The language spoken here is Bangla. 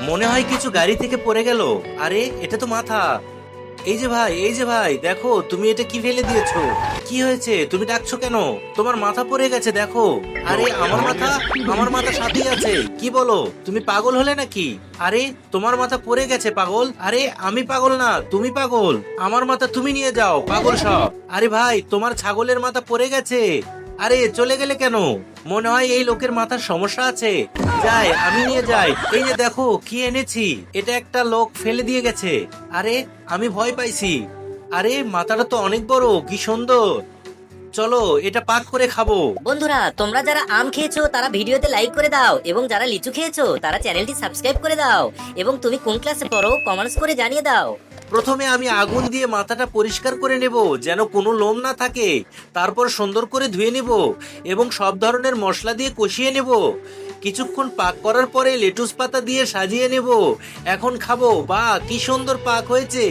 মনে হয় কিছু গাড়ি থেকে পড়ে গেল। আরে এটা তো মাথা। এই যে ভাই, এই যে ভাই, দেখো তুমি এটা কি ফেলে দিয়েছো। কি হয়েছে, তুমি ডাকছো কেন? তোমার মাথা পড়ে গেছে দেখো। আরে আমার মাথা, আমার মাথা সাথেই আছে। কি বলো, তুমি পাগল হলে নাকি? আরে তোমার মাথা পড়ে গেছে পাগল। আরে আমি পাগল না, তুমি পাগল। আমার মাথা তুমি নিয়ে যাও পাগল সব। আরে ভাই, তোমার ছাগলের মাথা পড়ে গেছে। আরে চলে গেলে কেন? মনে হয় এই লোকের মাথার সমস্যা আছে। যাই, আমি নিয়ে যাই। এই যে দেখো কি এনেছি, এটা একটা লোক ফেলে দিয়ে গেছে। আরে আমি ভয় পাইছি। আরে মাথাটা তো অনেক বড়, কি সুন্দর। চলো এটা পাক করে খাবো। বন্ধুরা, তোমরা যারা আম খেয়েছো তারা ভিডিওতে লাইক করে দাও, এবং যারা লিচু খেয়েছো তারা চ্যানেলটি সাবস্ক্রাইব করে দাও, এবং তুমি কোন ক্লাসে পড়ো কমেন্টস করে জানিয়ে দাও। প্রথমে আমি আগুন দিয়ে মাথাটা পরিষ্কার করে নেব, যেন কোনো লোম না থাকে। তারপর সুন্দর করে ধুয়ে নেব এবং সব ধরনের মশলা দিয়ে কষিয়ে নেব। কিছুক্ষণ পাক করার পরে লেটুস পাতা দিয়ে সাজিয়ে নেব। এখন খাবো। বাহ, কি সুন্দর পাক হয়েছে।